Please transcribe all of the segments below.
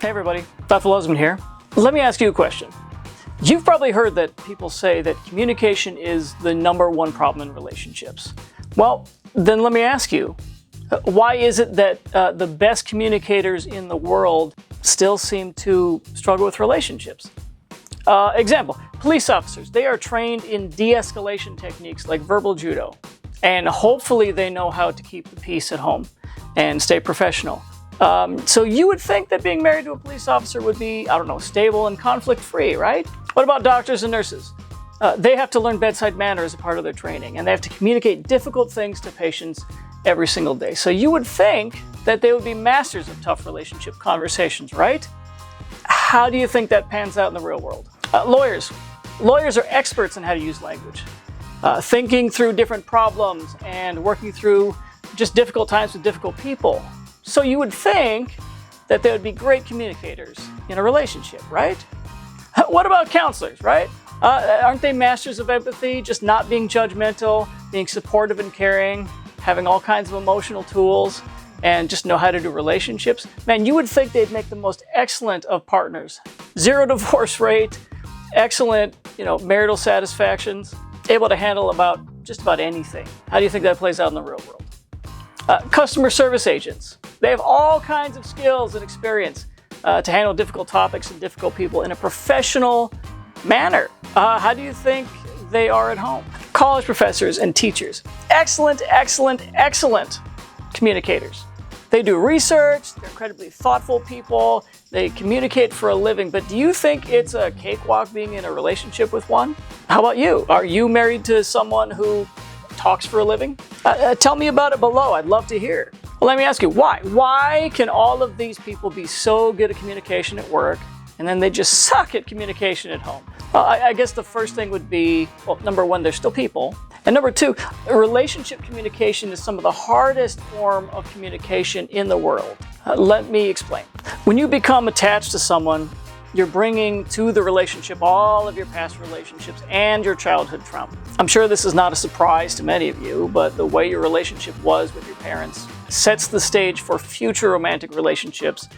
Hey everybody, Dr. Luzman here. Let me ask you a question. You've probably heard that people say that communication is the #1 problem in relationships. Well, then let me ask you, why is it that the best communicators in the world still seem to struggle with relationships? Example, police officers, they are trained in de-escalation techniques like verbal judo, and hopefully they know how to keep the peace at home and stay professional. So you would think that being married to a police officer would be, stable and conflict-free, right? What about doctors and nurses? They have to learn bedside manner as a part of their training, and they have to communicate difficult things to patients every single day. So you would think that they would be masters of tough relationship conversations, right? How do you think that pans out in the real world? Lawyers. Lawyers are experts in how to use language, thinking through different problems and working through just difficult times with difficult people. So you would think that they would be great communicators in a relationship, right? What about counselors, right? Aren't they masters of empathy, just not being judgmental, being supportive and caring, having all kinds of emotional tools, and just know how to do relationships? Man, you would think they'd make the most excellent of partners. 0 divorce rate, excellent, marital satisfactions, able to handle just about anything. How do you think that plays out in the real world? Customer service agents. They have all kinds of skills and experience to handle difficult topics and difficult people in a professional manner. How do you think they are at home? College professors and teachers. Excellent, excellent, excellent communicators. They do research, they're incredibly thoughtful people, they communicate for a living, but do you think it's a cakewalk being in a relationship with one? How about you? Are you married to someone who talks for a living? Tell me about it below. I'd love to hear. Well, let me ask you, why? Why can all of these people be so good at communication at work, and then they just suck at communication at home? I guess the first thing would be, well, #1, they're still people. And #2, relationship communication is some of the hardest form of communication in the world. Let me explain. When you become attached to someone, you're bringing to the relationship all of your past relationships and your childhood trauma. I'm sure this is not a surprise to many of you, but the way your relationship was with your parents sets the stage for future romantic relationships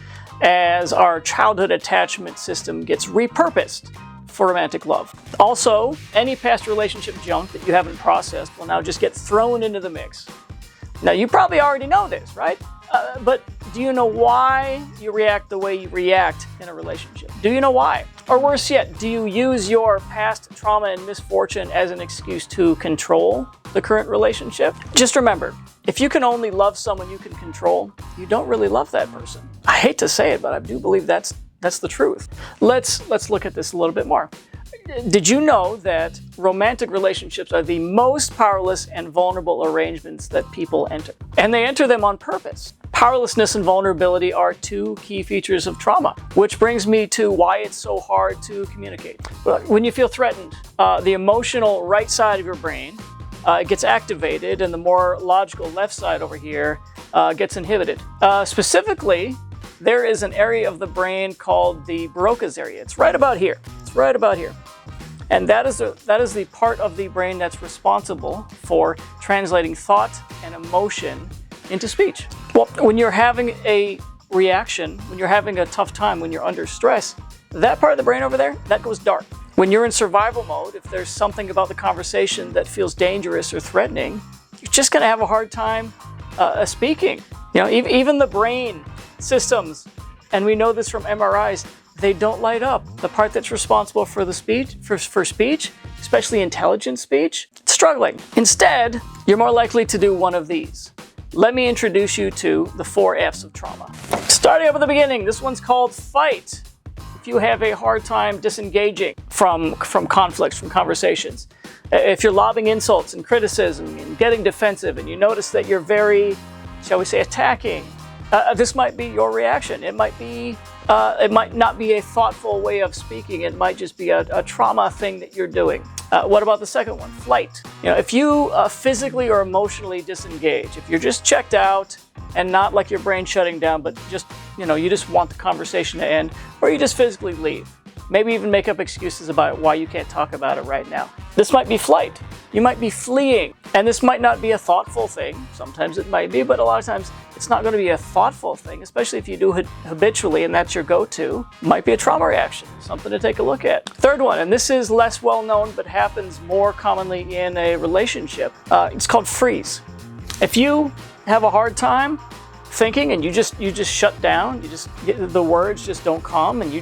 as our childhood attachment system gets repurposed for romantic love. Also, any past relationship junk that you haven't processed will now just get thrown into the mix. Now, you probably already know this, right? But do you know why you react the way you react in a relationship? Do you know why? Or worse yet, do you use your past trauma and misfortune as an excuse to control the current relationship? Just remember, if you can only love someone you can control, you don't really love that person. I hate to say it, but I do believe that's the truth. Let's look at this a little bit more. Did you know that romantic relationships are the most powerless and vulnerable arrangements that people enter? And they enter them on purpose. Powerlessness and vulnerability are 2 key features of trauma, which brings me to why it's so hard to communicate. When you feel threatened, the emotional right side of your brain gets activated, and the more logical left side over here gets inhibited. Specifically, there is an area of the brain called the Broca's area. It's right about here. It's right about here. And that is the part of the brain that's responsible for translating thought and emotion into speech. Well, when you're having a reaction, when you're having a tough time, when you're under stress, that part of the brain over there, that goes dark. When you're in survival mode, if there's something about the conversation that feels dangerous or threatening, you're just going to have a hard time speaking. Even the brain systems, and we know this from MRIs, they don't light up. The part that's responsible for the speech, for speech, especially intelligent speech, it's struggling. Instead, you're more likely to do one of these. Let me introduce you to the 4 F's of trauma. Starting up at the beginning, this one's called fight. If you have a hard time disengaging from conflicts, from conversations, if you're lobbing insults and criticism and getting defensive, and you notice that you're very, shall we say, attacking, this might be your reaction. It might not be a thoughtful way of speaking. It might just be a trauma thing that you're doing. What about the second one? Flight. If you physically or emotionally disengage, if you're just checked out and not like your brain shutting down, but just, you just want the conversation to end, or you just physically leave. Maybe even make up excuses about why you can't talk about it right now. This might be flight. You might be fleeing. And this might not be a thoughtful thing. Sometimes it might be, but a lot of times it's not going to be a thoughtful thing, especially if you do it habitually and that's your go-to. Might be a trauma reaction, something to take a look at. Third one, and this is less well known, but happens more commonly in a relationship. It's called freeze. If you have a hard time thinking and you just shut down, the words just don't come, and you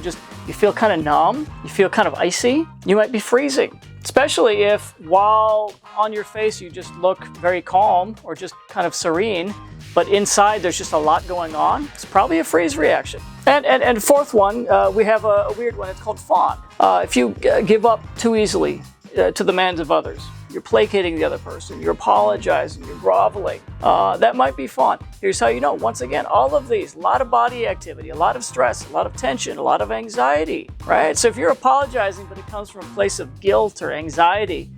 feel kind of numb, you feel kind of icy, you might be freezing. Especially if while on your face you just look very calm or just kind of serene, but inside there's just a lot going on. It's probably a freeze reaction. And fourth one, we have a weird one. It's called fawn. If you give up too easily to the demands of others, you're placating the other person, you're apologizing, you're groveling, that might be fawn. Here's how you know. Once again, all of these, a lot of body activity, a lot of stress, a lot of tension, a lot of anxiety, right? So if you're apologizing, but it comes from a place of guilt or anxiety,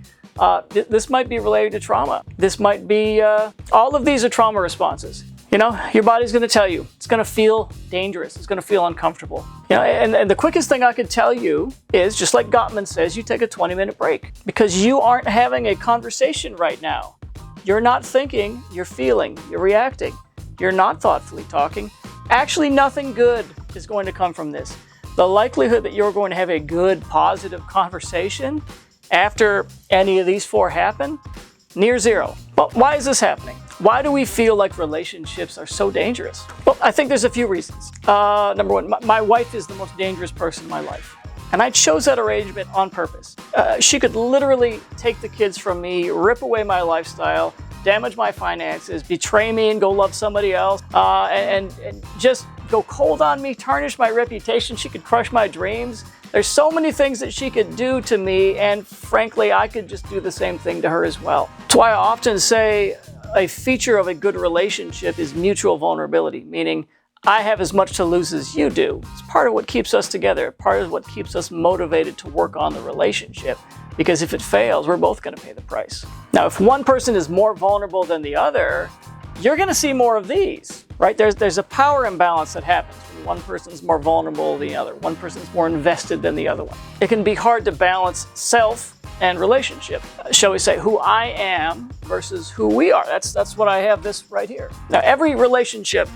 this might be related to trauma. This might be, all of these are trauma responses. You know, your body's going to tell you. It's going to feel dangerous. It's going to feel uncomfortable. You know, and the quickest thing I could tell you is, just like Gottman says, you take a 20-minute break, because you aren't having a conversation right now. You're not thinking, you're feeling, you're reacting. You're not thoughtfully talking. Actually, nothing good is going to come from this. The likelihood that you're going to have a good, positive conversation after any of these four happen, near zero. But why is this happening? Why do we feel like relationships are so dangerous? Well, I think there's a few reasons. Number one, my wife is the most dangerous person in my life. And I chose that arrangement on purpose. She could literally take the kids from me, rip away my lifestyle, damage my finances, betray me and go love somebody else, and just go cold on me, tarnish my reputation. She could crush my dreams. There's so many things that she could do to me, and frankly, I could just do the same thing to her as well. That's why I often say a feature of a good relationship is mutual vulnerability, meaning I have as much to lose as you do. It's part of what keeps us together, part of what keeps us motivated to work on the relationship, because if it fails, we're both going to pay the price. Now, if one person is more vulnerable than the other, you're going to see more of these, right? There's a power imbalance that happens when one person's more vulnerable than the other, one person's more invested than the other one. It can be hard to balance self and relationship, shall we say, who I am versus who we are. That's what I have this right here. Now, every relationship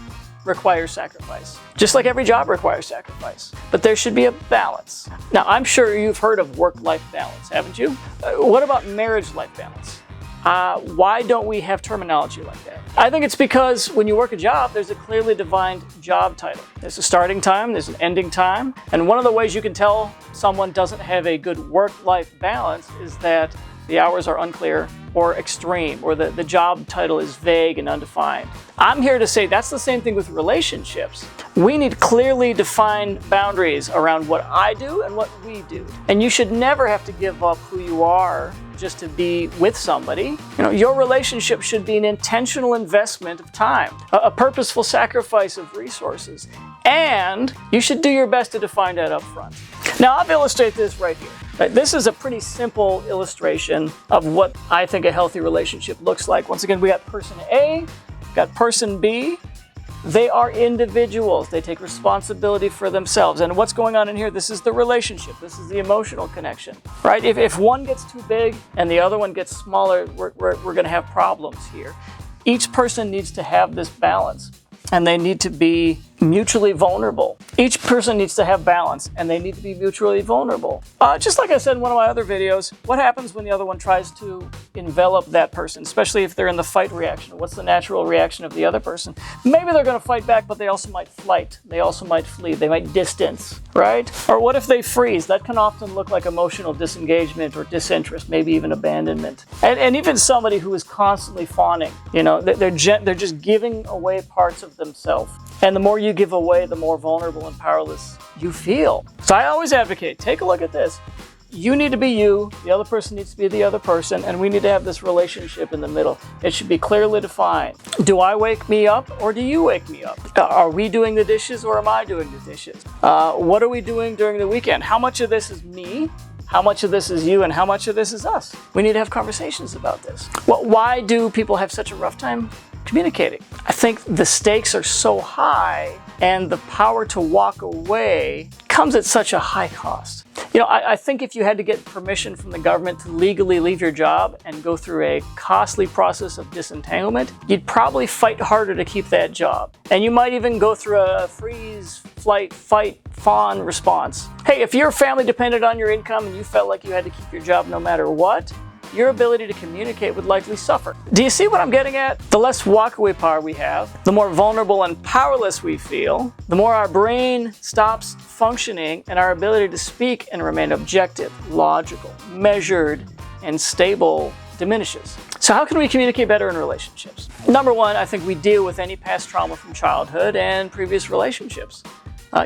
requires sacrifice, just like every job requires sacrifice, but there should be a balance. Now, I'm sure you've heard of work-life balance, haven't you? What about marriage-life balance? Why don't we have terminology like that? I think it's because when you work a job, there's a clearly defined job title. There's a starting time, there's an ending time, and one of the ways you can tell someone doesn't have a good work-life balance is that the hours are unclear or extreme, or the job title is vague and undefined. I'm here to say that's the same thing with relationships. We need clearly defined boundaries around what I do and what we do. And you should never have to give up who you are just to be with somebody. You know, your relationship should be an intentional investment of time, a purposeful sacrifice of resources, and you should do your best to define that up front. Now, I'll illustrate this right here. Right, this is a pretty simple illustration of what I think a healthy relationship looks like. Once again, we got person A, got person B. They are individuals. They take responsibility for themselves. And what's going on in here? This is the relationship. This is the emotional connection, right? If one gets too big and the other one gets smaller, we're going to have problems here. Each person needs to have this balance, and they need to be mutually vulnerable. Each person needs to have balance, and they need to be mutually vulnerable. Just like I said in one of my other videos, what happens when the other one tries to envelop that person, especially if they're in the fight reaction? What's the natural reaction of the other person? Maybe they're going to fight back, but they also might flight. They also might flee. They might distance, right? Or what if they freeze? That can often look like emotional disengagement or disinterest, maybe even abandonment. And even somebody who is constantly fawning, you know, they're just giving away parts of themselves. And the more you give away, the more vulnerable and powerless you feel. So I always advocate, take a look at this. You need to be you, the other person needs to be the other person, and we need to have this relationship in the middle. It should be clearly defined. Do I wake me up or do you wake me up? Are we doing the dishes or am I doing the dishes? What are we doing during the weekend? How much of this is me? How much of this is you, and how much of this is us? We need to have conversations about this. Well, why do people have such a rough time communicating. I think the stakes are so high and the power to walk away comes at such a high cost. I think if you had to get permission from the government to legally leave your job and go through a costly process of disentanglement, you'd probably fight harder to keep that job. And you might even go through a freeze, flight, fight, fawn response. Hey, if your family depended on your income and you felt like you had to keep your job no matter what, your ability to communicate would likely suffer. Do you see what I'm getting at? The less walkaway power we have, the more vulnerable and powerless we feel, the more our brain stops functioning and our ability to speak and remain objective, logical, measured, and stable diminishes. So how can we communicate better in relationships? Number one, I think we deal with any past trauma from childhood and previous relationships.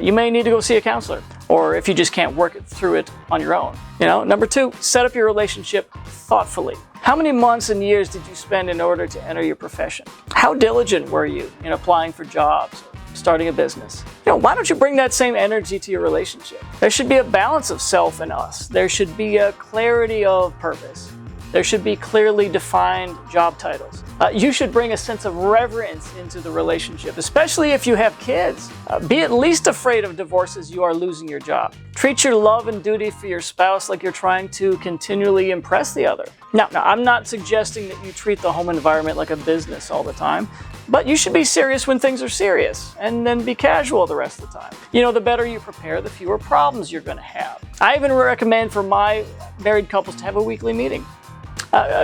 You may need to go see a counselor, or if you just can't work through it on your own. Number two, set up your relationship thoughtfully. How many months and years did you spend in order to enter your profession? How diligent were you in applying for jobs, starting a business? Why don't you bring that same energy to your relationship? There should be a balance of self and us. There should be a clarity of purpose. There should be clearly defined job titles. You should bring a sense of reverence into the relationship, especially if you have kids. Be at least afraid of divorce as you are losing your job. Treat your love and duty for your spouse like you're trying to continually impress the other. Now, I'm not suggesting that you treat the home environment like a business all the time, but you should be serious when things are serious, and then be casual the rest of the time. The better you prepare, the fewer problems you're going to have. I even recommend for my married couples to have a weekly meeting.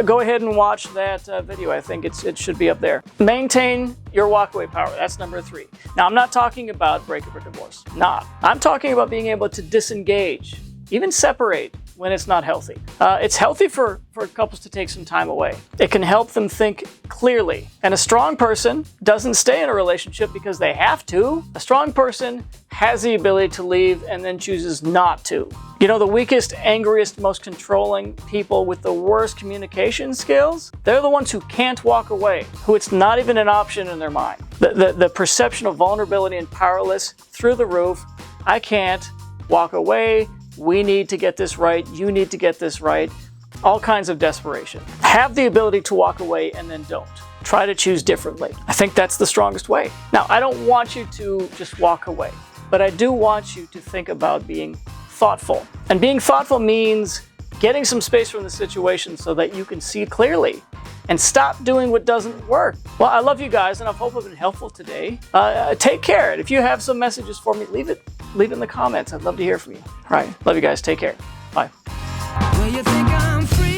Go ahead and watch that video. I think it should be up there. Maintain your walkaway power. That's number three. Now, I'm not talking about breakup or divorce. I'm talking about being able to disengage, even separate when it's not healthy. It's healthy for couples to take some time away. It can help them think clearly. And a strong person doesn't stay in a relationship because they have to. A strong person has the ability to leave and then chooses not to. The weakest, angriest, most controlling people with the worst communication skills, they're the ones who can't walk away, who it's not even an option in their mind. The perception of vulnerability and powerless through the roof. I can't walk away. We need to get this right. You need to get this right. All kinds of desperation. Have the ability to walk away and then don't. Try to choose differently. I think that's the strongest way. Now, I don't want you to just walk away, but I do want you to think about being thoughtful. And being thoughtful means getting some space from the situation so that you can see clearly and stop doing what doesn't work. Well, I love you guys, and I hope I've been helpful today. Take care. And if you have some messages for me, leave it in the comments. I'd love to hear from you. All right. Love you guys. Take care. Bye. Well, you think I'm free?